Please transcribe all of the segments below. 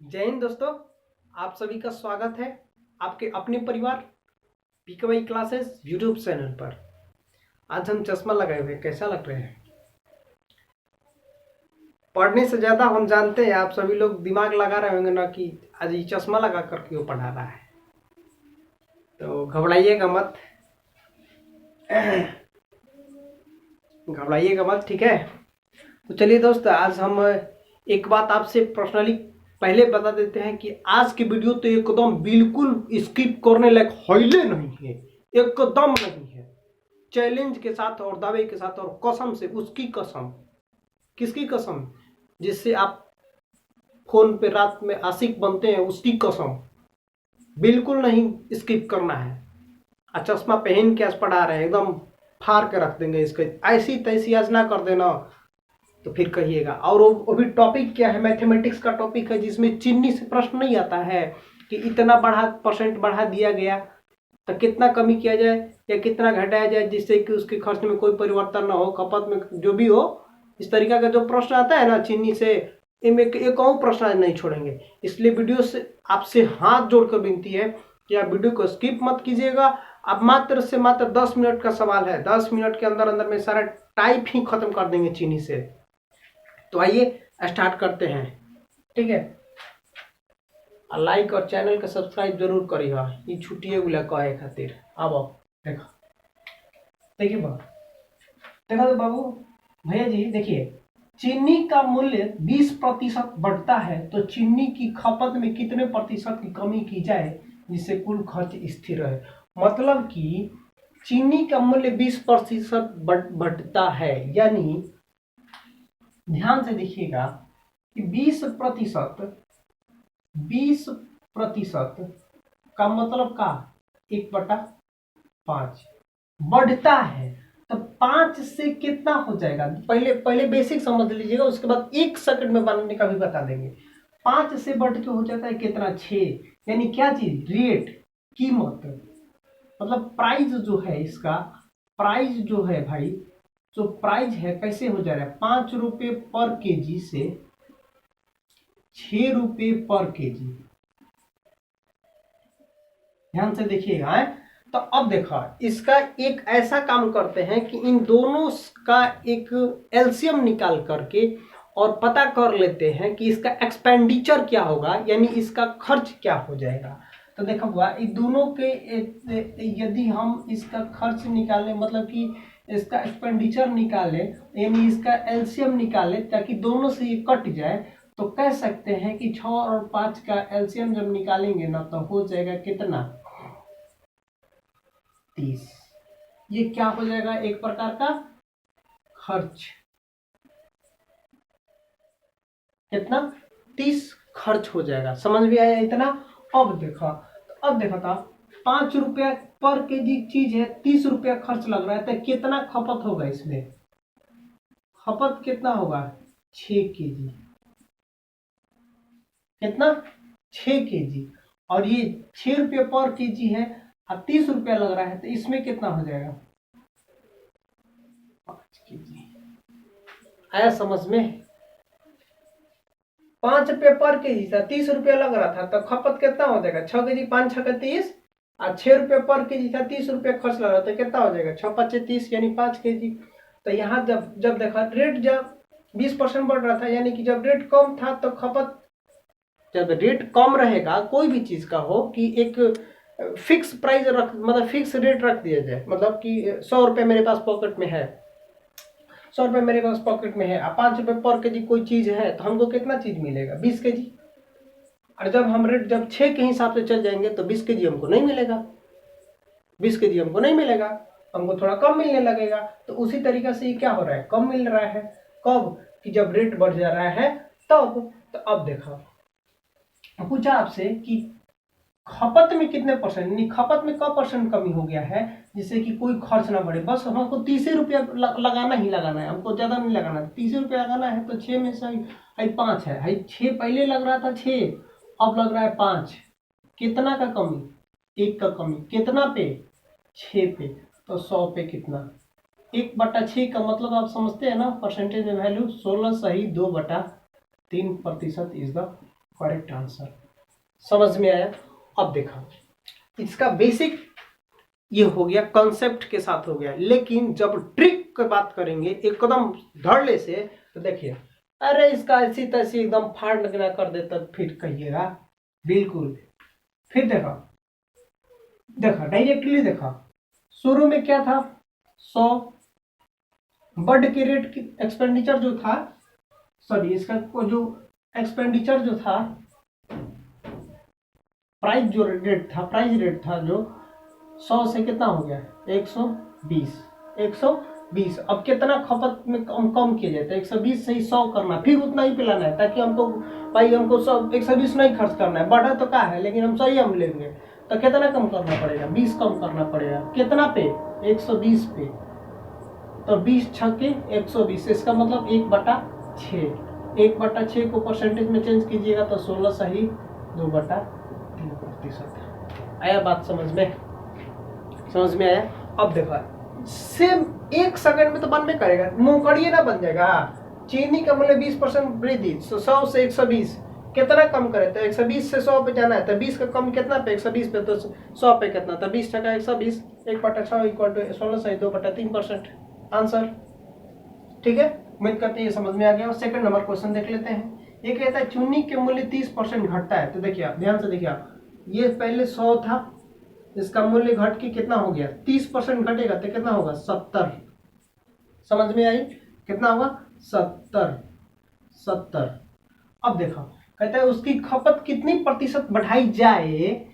जय हिंद दोस्तों, आप सभी का स्वागत है आपके अपने परिवार पीकेवाई क्लासेस यूट्यूब चैनल पर। आज हम चश्मा लगाए हुए कैसा लग रहे हैं? पढ़ने से ज़्यादा हम जानते हैं, आप सभी लोग दिमाग लगा रहे होंगे ना कि आज ये चश्मा लगा करके वो पढ़ा रहा है, तो घबराइएगा मत। घबराइएगा मत, ठीक है। तो चलिए दोस्त, आज हम एक बात आपसे पर्सनली पहले बता देते हैं कि आज की वीडियो तो एकदम बिल्कुल स्किप करने लायक हॉइले नहीं है, एकदम नहीं है। चैलेंज के साथ और दावे के साथ और कसम से, उसकी कसम। किसकी कसम? जिससे आप फोन पे रात में आशिक बनते हैं, उसकी कसम। बिल्कुल नहीं स्किप करना है। चश्मा पहन के आज पढ़ा रहे हैं, एकदम फाड़ के रख देंगे इसके, ऐसी तैसी आज ना कर देना तो फिर कहिएगा। और वो भी टॉपिक क्या है? मैथमेटिक्स का टॉपिक है, जिसमें चीनी से प्रश्न नहीं आता है कि इतना परसेंट बढ़ा दिया गया तो कितना कमी किया जाए या कितना घटाया जाए जिससे कि उसके खर्च में कोई परिवर्तन ना हो, खपत में जो भी हो। इस तरीका का जो प्रश्न आता है ना चीनी से, इनमें एक और प्रश्न नहीं छोड़ेंगे। इसलिए वीडियो से आपसे हाथ जोड़कर विनती है कि आप वीडियो को स्किप मत कीजिएगा। अब मात्र से मात्र 10 मिनट का सवाल है, 10 मिनट के अंदर अंदर में सारा टाइप ही खत्म कर देंगे चीनी से। तो आइए स्टार्ट करते हैं, ठीक है। लाइक और चैनल का सब्सक्राइब जरूर करिएगा, ये छुट्टिए वाला कहे खातिर। अब देखो, देखिए बाबू, देखो तो बाबू भैया जी, देखिए चीनी का मूल्य 20% बढ़ता है तो चीनी की खपत में कितने प्रतिशत की कमी की जाए जिससे कुल खर्च स्थिर रहे। मतलब कि चीनी का मूल्य 20% बढ़ता है, यानी ध्यान से देखिएगा कि 20% का मतलब का 1/5 बढ़ता है। तो 5 से कितना हो जाएगा? पहले पहले बेसिक समझ लीजिएगा, उसके बाद 1 सेकंड में बनाने का भी बता देंगे। 5 से बढ़ के हो जाता है कितना? 6। यानी क्या चीज? रेट, कीमत, मतलब प्राइस जो है इसका, प्राइस जो है भाई, जो प्राइस है कैसे हो जा रहा है? 5 रुपये पर केजी से 6 रुपये पर केजी। ध्यान से देखिएगा। तो अब देखा, इसका एक ऐसा काम करते हैं कि इन दोनों का एक एलसीएम निकाल करके और पता कर लेते हैं कि इसका एक्सपेंडिचर क्या होगा, यानी इसका खर्च क्या हो जाएगा। तो देखा हुआ, इन दोनों के यदि हम इसका खर्च निकालें, मतलब कि इसका एक्सपेंडिचर निकाले, यानी इसका एलसीएम निकाले ताकि दोनों से ये कट जाए, तो कह सकते हैं कि 6 और 5 का एलसीएम जब निकालेंगे ना तो हो जाएगा कितना? 30। ये क्या हो जाएगा? एक प्रकार का खर्च। कितना? 30 खर्च हो जाएगा। समझ में आया इतना? अब देखा, था 5 रुपया पर केजी चीज है, 30 रुपया खर्च लग रहा है, तो कितना खपत होगा इसमें? खपत कितना होगा? 6 केजी। कितना? 6 केजी। और ये 6 रुपये पर केजी है और 30 रुपया लग रहा है, तो इसमें कितना हो जाएगा? 5 केजी। आया समझ में? 5 रुपये पर केजी था, 30 रुपया लग रहा था, तो खपत कितना हो जाएगा? 6 केजी, 5 6 30, और 6 रुपये पर केजी था, 30 रुपया खर्च लग रहा था, कितना हो जाएगा? 6 5 30, यानी 5 केजी। तो यहाँ जब जब देखा रेट जब 20% बढ़ रहा था, यानी कि जब रेट कम था तो खपत, जब रेट कम रहेगा कोई भी चीज का हो, कि एक फिक्स प्राइस रख, मतलब फिक्स रेट रख दिया जाए, मतलब कि 100 रुपये मेरे पास पॉकेट में है, 100 रुपये मेरे पास पॉकेट में है, 5 रुपये पर केजी कोई चीज है, तो हमको कितना चीज मिलेगा? 20 केजी। और जब हम रेट जब 6 के हिसाब से चल जाएंगे तो 20 केजी हमको नहीं मिलेगा, 20 केजी हमको नहीं मिलेगा, हमको थोड़ा कम मिलने लगेगा। तो उसी तरीके से ये क्या हो रहा है? कम मिल रहा है। कब? कि जब रेट बढ़ जा रहा है तब। तो अब देखा, पूछा आपसे कि खपत में कितने परसेंट, यानी खपत में कब परसेंट कमी हो गया है जिससे कि कोई खर्च ना बढ़े। बस हमको 30 रुपया लगाना ही लगाना है, हमको ज्यादा नहीं लगाना है, 30 रुपया लगाना है। तो 6 में से 5 है, 6 पहले लग रहा था 6, अब लग रहा है 5। कितना का कमी? 1 का कमी। कितना पे? 6 पे। तो 100 पे कितना? 1/6 का मतलब आप समझते हैं ना, परसेंटेज में वैल्यू 16 सही 2/3% इज द करेक्ट आंसर। समझ में आया? अब देखा, इसका बेसिक ये हो गया, कॉन्सेप्ट के साथ हो गया, लेकिन जब ट्रिक की बात करेंगे एकदम धड़ल्ले से, तो देखिए, अरे इसका ऐसी तैसी एकदम फाड़ लगना कर देता, फिर कहिएगा बिल्कुल। फिर देखा डायरेक्टली देखा, शुरू में क्या था, 100 बर्ड के रेट की एक्सपेंडिचर जो था, सॉरी इसका जो एक्सपेंडिचर जो था, प्राइस रेट था जो 100 से कितना हो गया, 120। अब कितना खपत में कम किया जाता है, 120 से ही 100 करना, फिर उतना ही पिलाना है, ताकि हमको भाई हमको 120 नहीं खर्च करना है, बढ़ा तो क्या है, लेकिन हम सही हम लेंगे, तो कितना कम करना पड़ेगा, 20 कम करना पड़ेगा, कितना पे, 120 पे, तो 20 छक्के 120, इसका मतलब 1/6। 1/6 को परसेंटेज में चेंज कीजिएगा तो 16 सही 2/3%। आया बात समझ में? समझ में आया? अब देखो, सेम 1 सेकंड में तो बनने करेगा, मूंगफली ना बन जाएगा। चीनी का मूल्य 20% वृद्धि, 100 से 120, कितना कम करे, तो 120 से 100 पे जाना है, तो 20 का कम कितना पे, 120 पे, तो 100 पे कितना, तो 20 टका 120, 1/6 इक्वल टू 16 से 2/3%। आंसर ठीक है, उम्मीद करते हैं ये समझ में आ गया। और सेकंड नंबर क्वेश्चन देख लेते हैं। ये कहता है चीनी के मूल्य 30% घटता है, तो देखिए आप ध्यान से देखिए आप, ये पहले 100 था, इसका मूल्य घट के कितना हो गया, 30% घटेगा तो कितना होगा, 70। समझ में आई? कितना होगा, 70। अब देखो, कहता है उसकी खपत कितनी प्रतिशत बढ़ाई जाए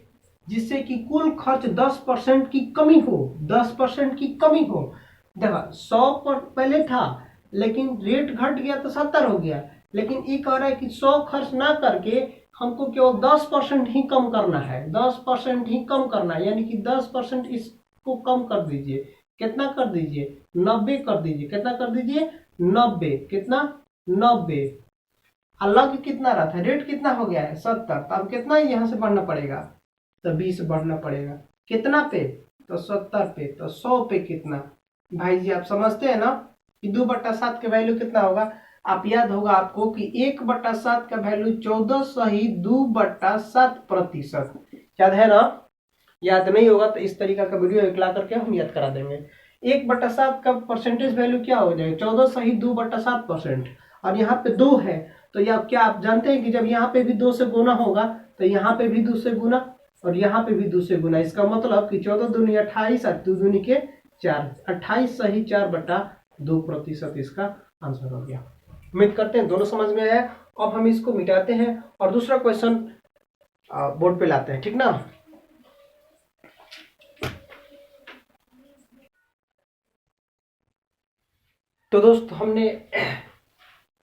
जिससे कि कुल खर्च 10% की कमी हो, 10% की कमी हो। देखो 100 पर पहले था, लेकिन रेट घट गया तो 70 हो गया, लेकिन ये कह रहा है कि 100 खर्च ना करके हमको केवल 10% ही कम करना है, 10% ही कम करना है, यानी कि 10% इसको कम कर दीजिए। कितना कर दीजिए, 90 कर दीजिए। कितना कर दीजिए, 90। कितना, 90। अलग कितना रहा था, रेट कितना हो गया है, 70, तो अब कितना यहाँ से बढ़ना पड़ेगा, तो 20 बढ़ना पड़ेगा। कितना पे, तो 70 पे, तो 100 पे कितना, भाई जी आप समझते हैं ना कि 2/7 का वैल्यू कितना होगा। आप याद होगा आपको कि 1/7 का वैल्यू 14 सही 2/7%। याद है ना? याद नहीं होगा तो इस तरीका का वीडियो ला करके हम याद करा देंगे। 1/7 का परसेंटेज वैल्यू क्या हो जाएगा, 14 सही 2/7%, और यहाँ पे 2 है, तो ये क्या आप जानते हैं कि जब यहाँ पे भी 2 से गुना होगा तो यहाँ पे भी 2 से गुना, और यहाँ पे भी 2 से गुना। इसका मतलब कि 14 दूनी 28 और 2 दूनी के 4, 28 सही 4/2% इसका आंसर हो गया। उम्मीद करते हैं दोनों समझ में आया। अब हम इसको मिटाते हैं और दूसरा क्वेश्चन बोर्ड पे लाते हैं, ठीक ना। तो दोस्त हमने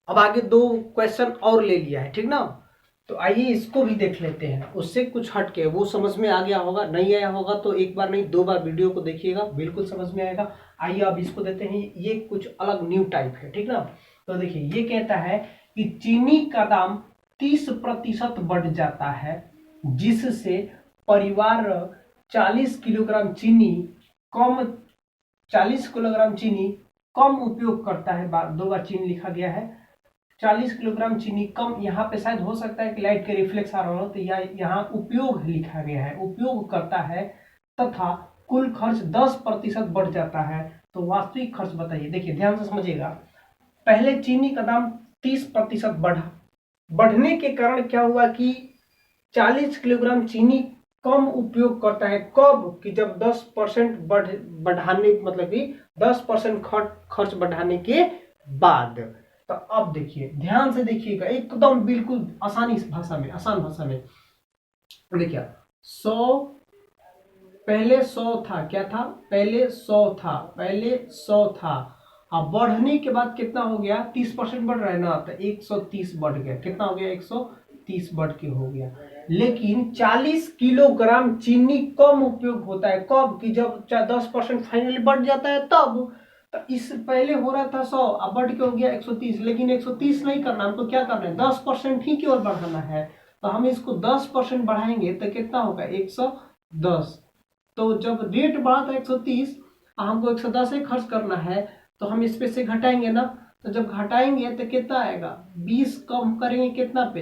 अब आगे 2 क्वेश्चन और ले लिया है, ठीक ना। तो आइए इसको भी देख लेते हैं, उससे कुछ हट के, वो समझ में आ गया होगा, नहीं आया होगा तो एक बार नहीं 2 बार वीडियो को देखिएगा, बिल्कुल समझ में आएगा। आइए अब इसको देते हैं, ये कुछ अलग न्यू टाइप है, ठीक ना। तो देखिए ये कहता है कि चीनी का दाम 30% बढ़ जाता है जिससे परिवार 40 किलोग्राम चीनी कम उपयोग करता है। 2 बार चीनी लिखा गया है, 40 किलोग्राम चीनी कम, यहाँ पे शायद हो सकता है कि लाइट के रिफ्लेक्स आ रहा हो, तो यहाँ उपयोग लिखा गया है, उपयोग करता है, तथा कुल खर्च 10% बढ़ जाता है, तो वास्तविक खर्च बताइए। देखिए ध्यान से समझिएगा, पहले चीनी का दाम 30% बढ़ने के कारण क्या हुआ कि 40 किलोग्राम चीनी कम उपयोग करता है, कब कि जब 10% बढ़ाने, मतलब कि 10% खर्च बढ़ाने के बाद। तो अब देखिए ध्यान से देखिएगा, एकदम बिल्कुल आसान भाषा में देखिए, 100 पहले 100 था, क्या था, पहले 100 था, अब बढ़ने के बाद कितना हो गया, 30% बढ़ रहा है ना, तो 130 बढ़ गया। कितना हो गया, 130 बढ़ के हो गया। लेकिन 40 किलोग्राम चीनी कम उपयोग होता है, कब कि जब 10% फाइनली बढ़ जाता है तब। तो इस पहले हो रहा था 100, अब बढ़ के हो गया 130, लेकिन 130 नहीं करना, हमको क्या करना है, 10% ही केवल बढ़ाना है। तो हम इसको 10% बढ़ाएंगे तो कितना होगा, 110। तो जब रेट बढ़ा था 130, हमको 110 ही खर्च करना है, तो हम इस पे से घटाएंगे ना, तो जब घटाएंगे तो कितना आएगा, 20 कम करेंगे कितना पे,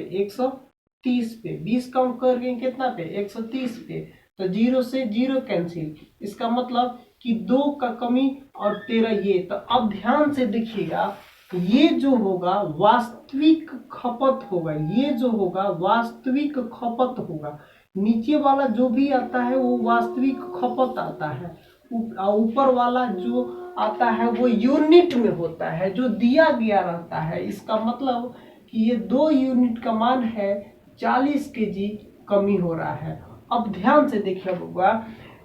130 पे, 20 काउंट कर गए कितना पे, 130 पे, तो 0 से 0 कैंसिल। इसका मतलब कि 2 का कमी और 13 ये। तो अब ध्यान से देखिएगा, ये जो होगा वास्तविक खपत होगा, ये जो होगा वास्तविक खपत होगा। नीचे वाला जो भी आता है वो वास्तविक खपत आता है, ऊपर वाला जो आता है वो यूनिट में होता है, जो दिया गया रहता है। इसका मतलब कि ये 2 यूनिट का मान है, 40 केजी कमी हो रहा है। अब ध्यान से देखिए बउआ,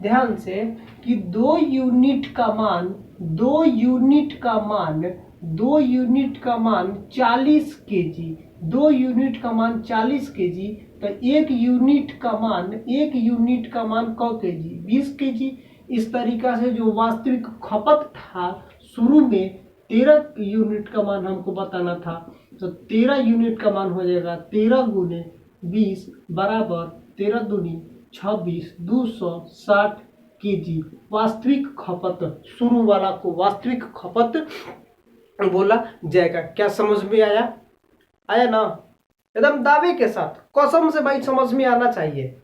ध्यान से कि 2 यूनिट का मान 2 यूनिट का मान 2 यूनिट का मान 40 केजी, 2 यूनिट का मान 40 केजी, तो 1 यूनिट का मान 1 यूनिट का मान क केजी, 20 केजी। इस तरीका से जो वास्तविक खपत था शुरू में 13 यूनिट का मान हमको बताना था, तो 13 यूनिट का मान हो जाएगा 13 गुने 20 बराबर 13 दूनी 26, 260 केजी वास्तविक खपत। शुरू वाला को वास्तविक खपत बोला जाएगा। क्या समझ में आया? आया ना? एकदम दावे के साथ, कसम से भाई समझ में आना चाहिए।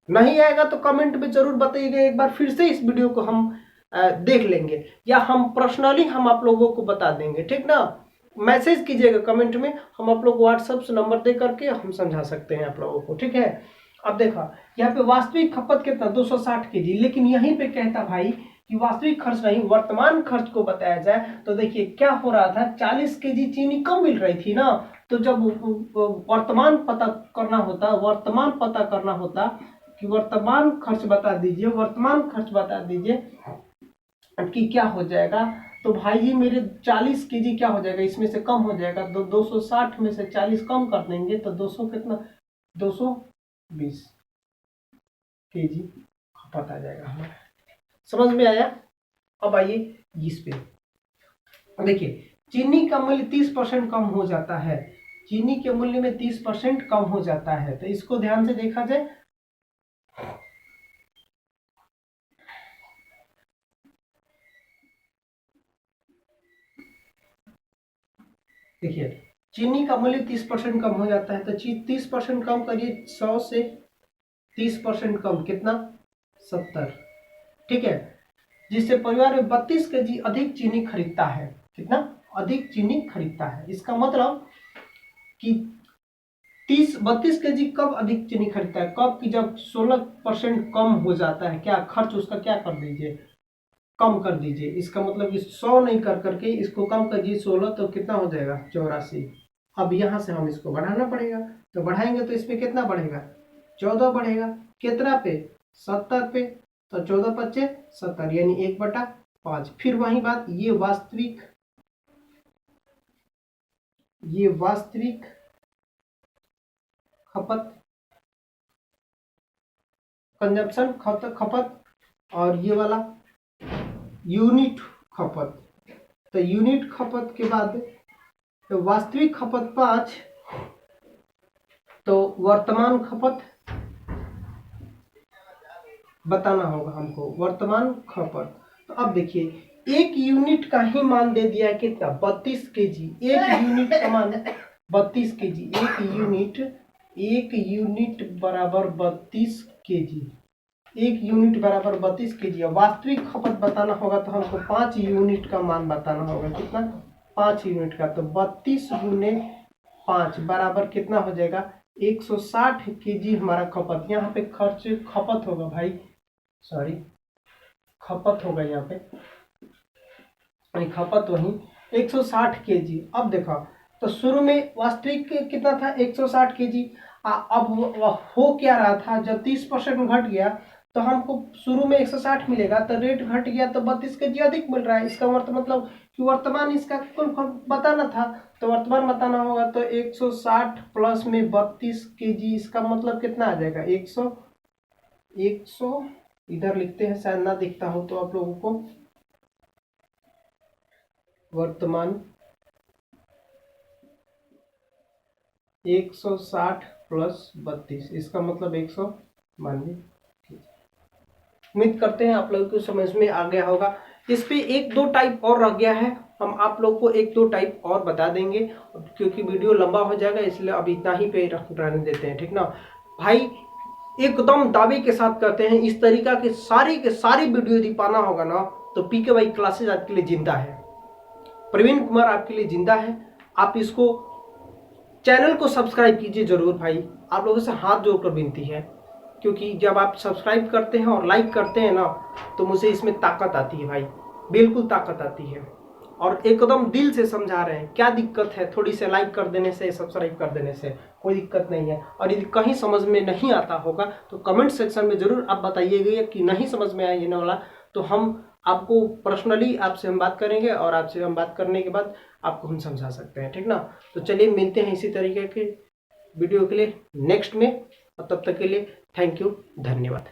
नहीं आएगा तो कमेंट में जरूर बताइएगा, एक बार फिर से इस वीडियो को हम देख लेंगे, या हम पर्सनली हम आप लोगों को बता देंगे, ठीक ना? मैसेज कीजिएगा कमेंट में, हम आप लोग व्हाट्सएप से नंबर दे करके हम समझा सकते हैं आप लोगों को, ठीक है? अब देखा यहाँ पे वास्तविक खपत कितना 260 केजी, लेकिन यहीं पे कहता भाई कि वास्तविक खर्च नहीं वर्तमान खर्च को बताया जाए। तो देखिए क्या हो रहा था, 40 केजी चीनी कम मिल रही थी ना, तो जब वर्तमान पता करना होता कि वर्तमान खर्च बता दीजिए, वर्तमान खर्च बता दीजिए कि क्या हो जाएगा। तो भाई जी मेरे 40 केजी क्या हो जाएगा, इसमें से कम हो जाएगा, तो 260 में से 40 कम कर देंगे तो 200 कितना, 220 केजी खपत आ जाएगा हमारा। समझ में आया? अब आइए इस पे देखिए, चीनी का मूल्य 30% कम हो जाता है, चीनी के मूल्य में 30% कम हो जाता है, तो इसको ध्यान से देखा जाए। देखिए चीनी का मूल्य 30% कम हो जाता है, तो 30% कम करिए, 100 से 30% कम कितना, 70, ठीक है? जिससे परिवार में 32 केजी अधिक चीनी खरीदता है। कितना अधिक चीनी खरीदता है? इसका मतलब कि 32 केजी कब अधिक चीनी खरीदता है, कब कि जब 16% कम हो जाता है, क्या खर्च उसका क्या कर दीजिए, कम कर दीजिए। इसका मतलब कि 100 नहीं कर करके इसको कम करिए 16, तो कितना हो जाएगा, 84। अब यहाँ से हम इसको बढ़ाना पड़ेगा, तो बढ़ाएंगे तो इसमें कितना बढ़ेगा, 14 बढ़ेगा। कितना पे, 70 पे, तो 14 पच्चे 70, यानी 1/5। फिर वही बात, ये वास्तविक खपत, कंजप्शन खपत, और ये वाला यूनिट खपत। तो यूनिट खपत के बाद तो वास्तविक खपत 5, तो वर्तमान खपत बताना होगा हमको, वर्तमान खपत। तो अब देखिए 1 यूनिट का ही मान दे दिया है कितना, 32 केजी। 1 यूनिट का मान 32 केजी, 1 यूनिट बराबर 32 केजी, 1 यूनिट बराबर 32 केजी। वास्तविक खपत बताना होगा तो हमको 5 यूनिट का मान बताना होगा, कितना, 5 यूनिट का। तो 32 गुने 5 बराबर कितना हो जाएगा, 160 केजी हमारा खपत। यहाँ पे खर्च खपत होगा भाई, सॉरी खपत होगा यहाँ पे, खपत वही 160 केजी। अब देखो तो शुरू में वास्तविक कितना था, 160 केजी। अब हो क्या रहा था, जब 30% घट गया तो हमको शुरू में 160 मिलेगा, तो रेट घट गया तो 32 केजी अधिक मिल रहा है। इसका मतलब कि वर्तमान इसका कुल बताना था, तो वर्तमान बताना होगा, तो 160 प्लस में 32 केजी, इसका मतलब कितना आ जाएगा, 100 इधर लिखते हैं, शायद ना दिखता हो तो आप लोगों को। वर्तमान 160 प्लस 32, इसका मतलब 192। उम्मीद करते हैं आप लोगों को समझ में आ गया होगा। इस पे 1-2 टाइप और रह गया है, हम आप लोग को एक दो टाइप और बता देंगे, क्योंकि वीडियो लंबा हो जाएगा इसलिए अब इतना ही पे रहने देते हैं, ठीक ना भाई। एकदम दावे के साथ कहते हैं इस तरीका के सारी वीडियो यदि पाना होगा ना तो PKY क्लासेज आपके लिए जिंदा है, प्रवीण कुमार आपके लिए जिंदा है। आप इसको चैनल को सब्सक्राइब कीजिए जरूर भाई, आप लोगों से हाथ जोड़कर विनती है, क्योंकि जब आप सब्सक्राइब करते हैं और लाइक करते हैं ना तो मुझे इसमें ताकत आती है भाई, बिल्कुल ताकत आती है। और एकदम दिल से समझा रहे हैं, क्या दिक्कत है थोड़ी से लाइक कर देने से, सब्सक्राइब कर देने से, कोई दिक्कत नहीं है। और यदि कहीं समझ में नहीं आता होगा तो कमेंट सेक्शन में जरूर आप बताइएगा कि नहीं समझ में आया ये वाला, तो हम आपको पर्सनली आपसे हम बात करेंगे और आपसे हम बात करने के बाद आपको हम समझा सकते हैं, ठीक ना। तो चलिए मिलते हैं इसी तरीके के वीडियो के लिए नेक्स्ट में, और तब तक के लिए थैंक यू, धन्यवाद।